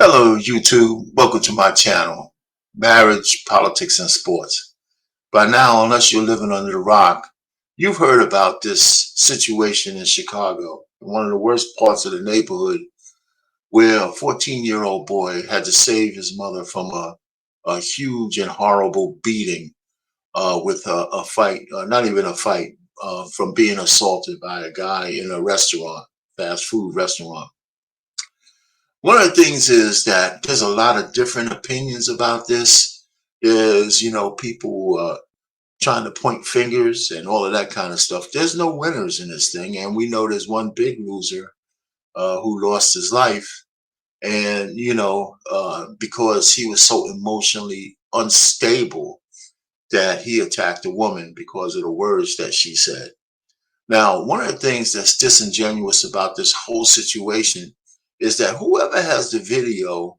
Hello, YouTube. Welcome to my channel, Marriage, Politics, and Sports. By now, unless you're living under the rock, you've heard about this situation in Chicago, one of the worst parts of the neighborhood, where a 14-year-old boy had to save his mother from a huge and horrible beating with a fight, not even a fight, from being assaulted by a guy in a restaurant, fast food restaurant. One of the things is that there's a lot of different opinions about this. There's, people trying to point fingers and all of that kind of stuff. There's no winners in this thing. And we know there's one big loser who lost his life. And, because he was so emotionally unstable that he attacked a woman because of the words that she said. Now, one of the things that's disingenuous about this whole situation is that whoever has the video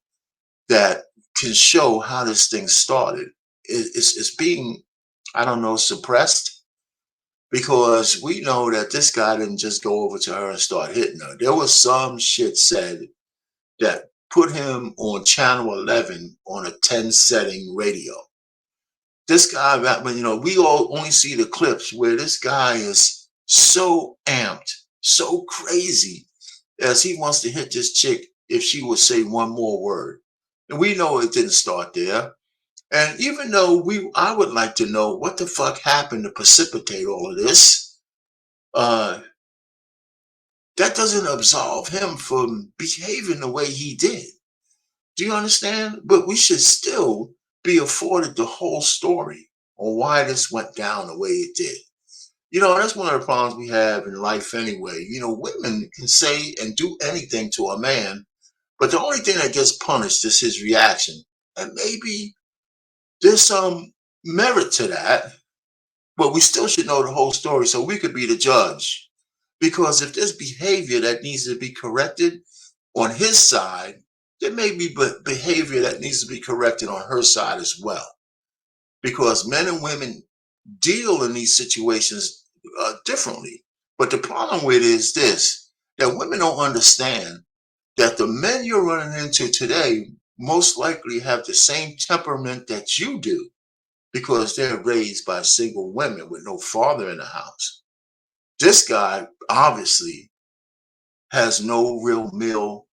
that can show how this thing started is being, I don't know, suppressed, because we know that this guy didn't just go over to her and start hitting her. There was some shit said that put him on channel 11 on a 10 setting radio. This guy, we all only see the clips where this guy is so amped, so crazy, as he wants to hit this chick if she would say one more word. And we know it didn't start there. And even though I would like to know what the fuck happened to precipitate all of this, that doesn't absolve him from behaving the way he did. Do you understand? But we should still be afforded the whole story on why this went down the way it did. That's one of the problems we have in life anyway. Women can say and do anything to a man, but the only thing that gets punished is his reaction. And maybe there's some merit to that, but we still should know the whole story so we could be the judge. Because if there's behavior that needs to be corrected on his side, there may be behavior that needs to be corrected on her side as well. Because men and women deal in these situations differently. But the problem with it is this, that women don't understand that the men you're running into today most likely have the same temperament that you do, because they're raised by single women with no father in the house. This guy obviously has no real male,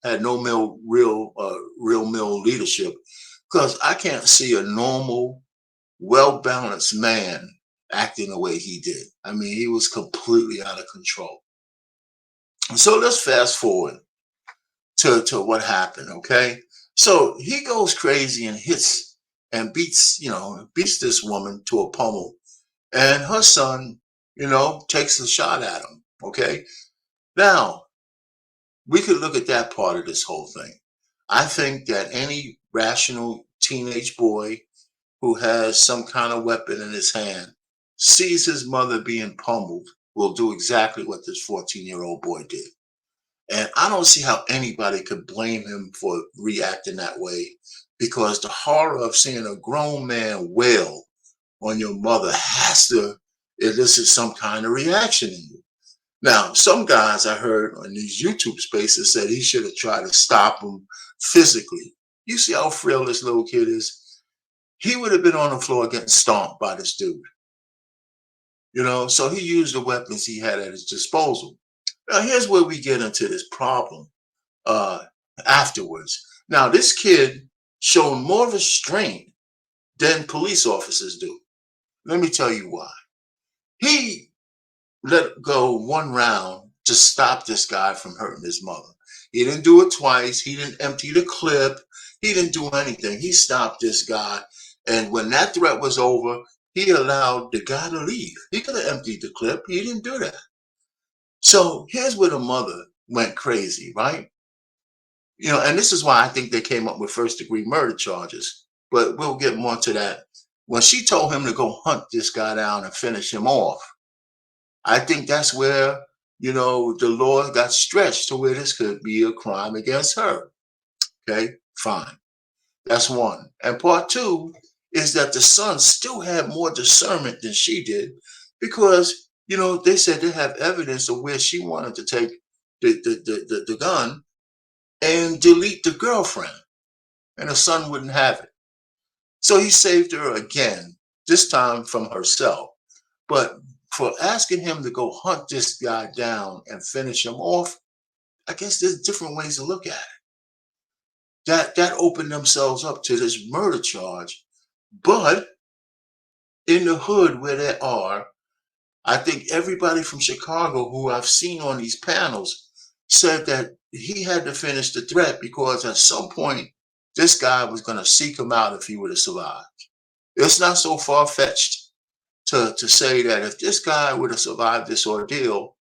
had no real male leadership, because I can't see a normal, well-balanced man acting the way he did. I mean, he was completely out of control. So let's fast forward to what happened, okay? So he goes crazy and hits and beats this woman to a pummel. And her son, takes a shot at him, okay? Now, we could look at that part of this whole thing. I think that any rational teenage boy who has some kind of weapon in his hand, sees his mother being pummeled, will do exactly what this 14-year-old boy did. And I don't see how anybody could blame him for reacting that way, because the horror of seeing a grown man wail on your mother has to elicit some kind of reaction in you. Now, some guys I heard on these YouTube spaces said he should have tried to stop him physically. You see how frail this little kid is? He would have been on the floor getting stomped by this dude. So he used the weapons he had at his disposal. Now, here's where we get into this problem afterwards. Now, this kid showed more restraint than police officers do. Let me tell you why. He let go one round to stop this guy from hurting his mother. He didn't do it twice. He didn't empty the clip. He didn't do anything. He stopped this guy. And when that threat was over, he allowed the guy to leave. He could have emptied the clip. He didn't do that. So here's where the mother went crazy, right? And this is why I think they came up with first-degree murder charges. But we'll get more to that. When she told him to go hunt this guy down and finish him off, I think that's where, the law got stretched to where this could be a crime against her. Okay, fine. That's one. And part two is that the son still had more discernment than she did, because, they said they have evidence of where she wanted to take the gun, and delete the girlfriend, and the son wouldn't have it. So he saved her again, this time from herself. But for asking him to go hunt this guy down and finish him off, I guess there's different ways to look at it. That opened themselves up to this murder charge. But in the hood where they are, I think everybody from Chicago who I've seen on these panels said that he had to finish the threat because at some point this guy was going to seek him out if he would have survived. It's not so far fetched to say that if this guy would have survived this ordeal,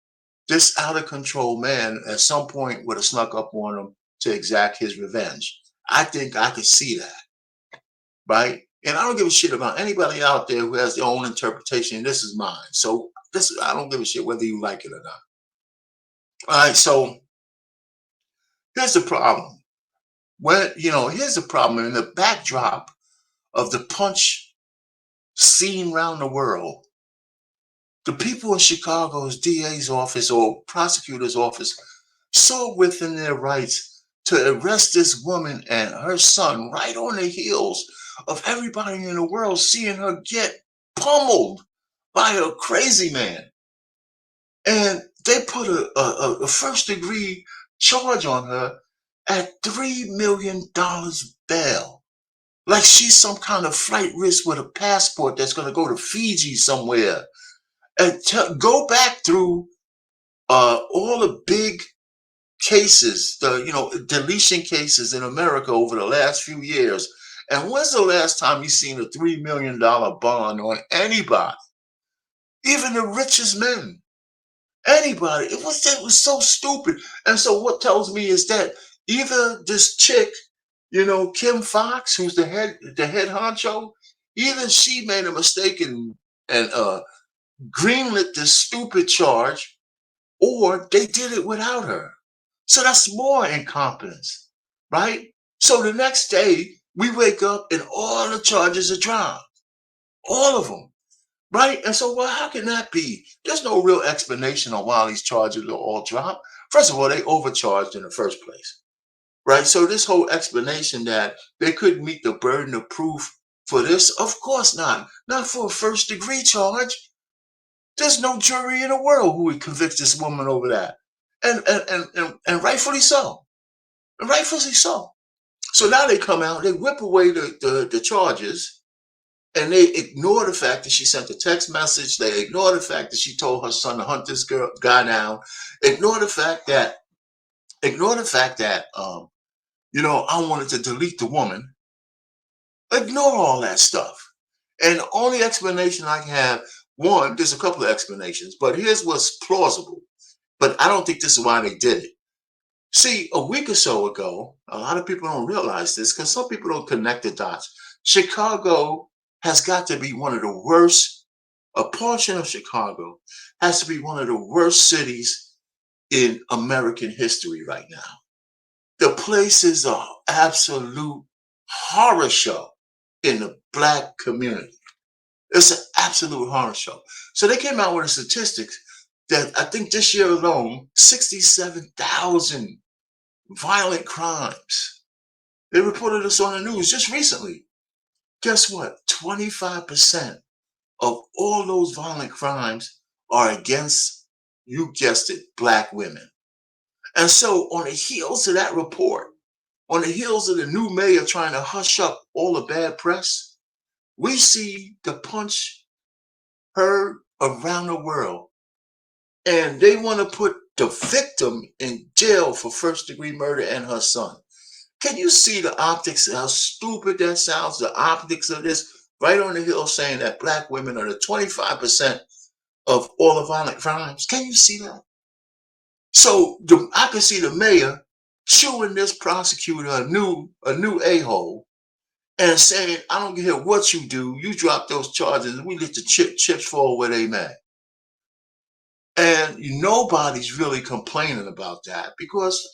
this out of control man at some point would have snuck up on him to exact his revenge. I think I could see that, right? And I don't give a shit about anybody out there who has their own interpretation. And this is mine. So this I don't give a shit whether you like it or not. All right. So here's the problem. Here's the problem in the backdrop of the punch seen around the world. The people in Chicago's DA's office or prosecutor's office saw within their rights to arrest this woman and her son right on the heels of everybody in the world seeing her get pummeled by a crazy man. And they put a first degree charge on her at $3 million bail. Like she's some kind of flight risk with a passport that's going to go to Fiji somewhere. And go back through all the big cases, the deletion cases in America over the last few years. And when's the last time you seen a $3 million bond on anybody, even the richest men? Anybody? It was so stupid. And so what tells me is that either this chick, Kim Fox, who's the head honcho, either she made a mistake and greenlit this stupid charge, or they did it without her. So that's more incompetence, right? So the next day we wake up and all the charges are dropped, all of them, right? And so, well, how can that be? There's no real explanation on why these charges are all dropped. First of all, they overcharged in the first place, right? So this whole explanation that they couldn't meet the burden of proof for this, of course not. Not for a first degree charge. There's no jury in the world who would convict this woman over that. And rightfully so. And rightfully so. So now they come out, they whip away the charges, and they ignore the fact that she sent a text message. They ignore the fact that she told her son to hunt this guy down. Ignore the fact that, I wanted to delete the woman. Ignore all that stuff. And the only explanation I can have, one, there's a couple of explanations, but here's what's plausible. But I don't think this is why they did it. See, a week or so ago, a lot of people don't realize this because some people don't connect the dots. Chicago has got to be one of the worst, a portion of Chicago has to be one of the worst cities in American history right now. The place is an absolute horror show in the black community. It's an absolute horror show. So they came out with the statistics that I think this year alone, 67,000 violent crimes. They reported this on the news just recently. Guess what? 25% of all those violent crimes are against, you guessed it, black women. And so on the heels of that report, on the heels of the new mayor trying to hush up all the bad press, we see the punch heard around the world. And they want to put the victim in jail for first degree murder and her son. Can you see the optics, how stupid that sounds? The optics of this right on the hill saying that black women are the 25% of all the violent crimes. Can you see that? So I can see the mayor chewing this prosecutor a new a-hole and saying, I don't care what you do, you drop those charges and we let the chips fall where they may. And nobody's really complaining about that because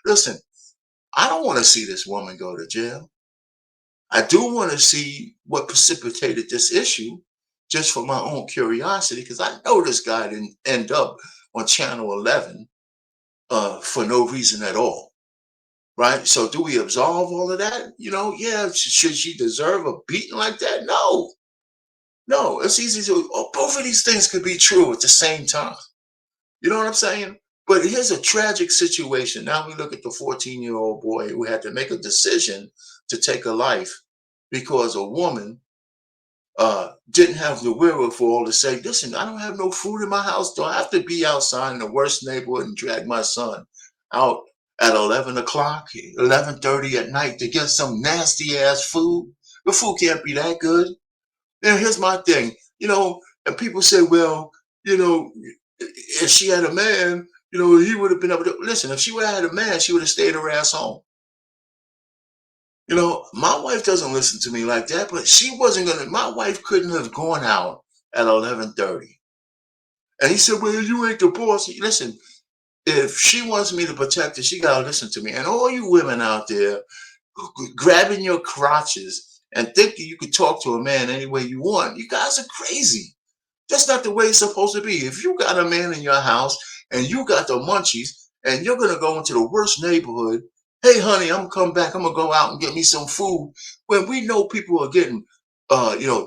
listen, I don't want to see this woman go to jail. I do want to see what precipitated this issue just for my own curiosity because I know this guy didn't end up on Channel 11 for no reason at all, right? So do we absolve all of that? Yeah, should she deserve a beating like that? No, no. It's easy to, both of these things could be true at the same time. You know what I'm saying? But here's a tragic situation. Now we look at the 14-year-old boy who had to make a decision to take a life because a woman didn't have the wherewithal to say, listen, I don't have no food in my house. Do I have to be outside in the worst neighborhood and drag my son out at 11 o'clock, 11:30 at night to get some nasty ass food? The food can't be that good. And here's my thing, and people say, well, you know, if she had a man, he would have been able to listen. If she would have had a man, she would have stayed her ass home. My wife doesn't listen to me like that, but she wasn't gonna. My wife couldn't have gone out at 11:30. And he said, "Well, you ain't the boss." Listen, if she wants me to protect her, she gotta listen to me. And all you women out there grabbing your crotches and thinking you could talk to a man any way you want, you guys are crazy. That's not the way it's supposed to be. If you got a man in your house and you got the munchies and you're gonna go into the worst neighborhood, hey honey, I'm gonna come back, I'm gonna go out and get me some food. When we know people are getting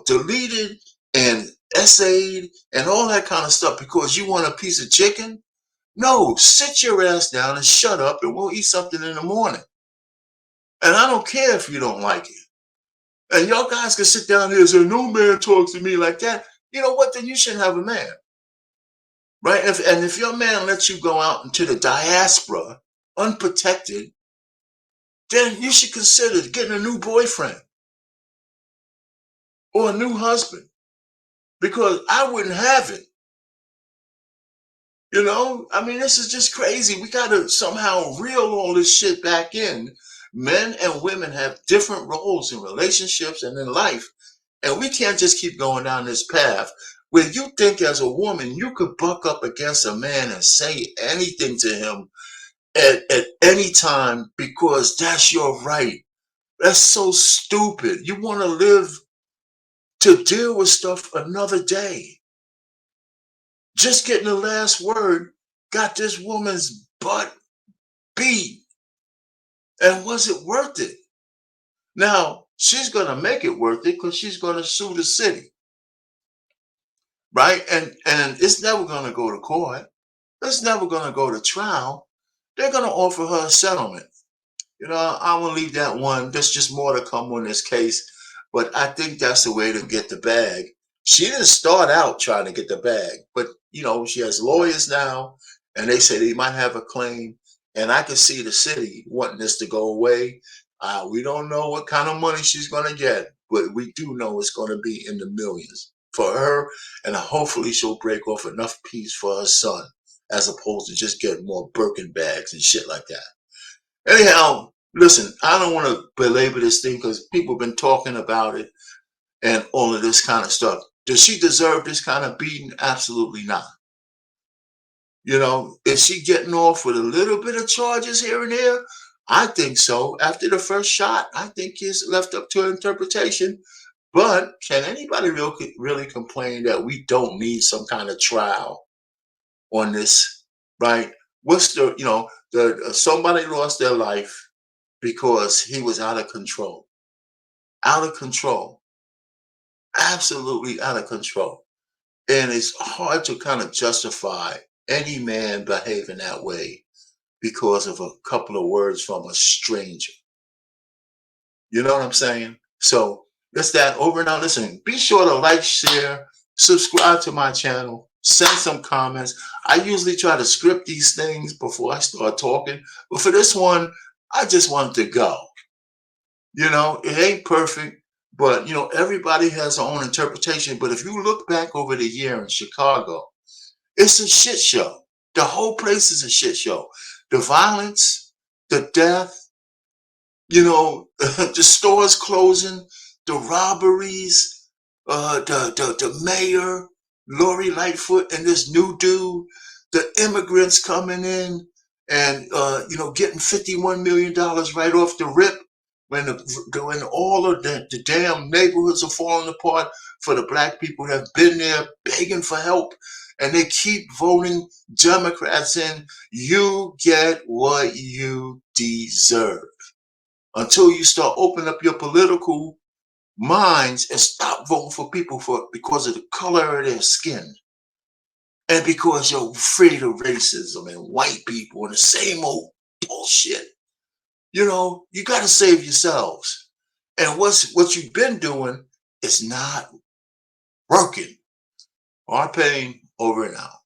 deleted and essayed and all that kind of stuff because you want a piece of chicken. No, sit your ass down and shut up and we'll eat something in the morning. And I don't care if you don't like it. And y'all guys can sit down here and say, no man talks to me like that. You know what? Then you shouldn't have a man. Right? And if your man lets you go out into the diaspora unprotected, then you should consider getting a new boyfriend or a new husband because I wouldn't have it. I mean, this is just crazy. We got to somehow reel all this shit back in. Men and women have different roles in relationships and in life. And we can't just keep going down this path where you think as a woman you could buck up against a man and say anything to him at any time because that's your right. That's so stupid. You want to live to deal with stuff another day. Just getting the last word got this woman's butt beat. And was it worth it? Now, she's going to make it worth it because she's going to sue the city. Right? And it's never going to go to court. It's never going to go to trial. They're going to offer her a settlement. I will leave that one. There's just more to come on this case, but I think that's the way to get the bag. She didn't start out trying to get the bag, but she has lawyers now, and they say they might have a claim. And I can see the city wanting this to go away. We don't know what kind of money she's going to get, but we do know it's going to be in the millions for her, and hopefully she'll break off enough peace for her son, as opposed to just getting more Birkin bags and shit like that. Anyhow, listen, I don't want to belabor this thing because people have been talking about it and all of this kind of stuff. Does she deserve this kind of beating? Absolutely not. Is she getting off with a little bit of charges here and there? I think so. After the first shot, I think it's left up to interpretation. But can anybody really complain that we don't need some kind of trial on this, right? What's somebody lost their life because he was out of control. Out of control. Absolutely out of control. And it's hard to kind of justify any man behaving that way because of a couple of words from a stranger. You know what I'm saying? So that's that over now. Listen, be sure to like, share, subscribe to my channel, send some comments. I usually try to script these things before I start talking, but for this one, I just wanted to go. It ain't perfect, but everybody has their own interpretation. But if you look back over the year in Chicago, it's a shit show. The whole place is a shit show. The violence, the death, the stores closing, the robberies, the mayor, Lori Lightfoot, and this new dude, the immigrants coming in and getting $51 million right off the rip when all of the damn neighborhoods are falling apart for the black people that have been there begging for help. and they keep voting Democrats in, you get what you deserve. Until you start opening up your political minds and stop voting for people because of the color of their skin and because you're afraid of racism and white people and the same old bullshit. You got to save yourselves. And what you've been doing is not working. Our pain over and out.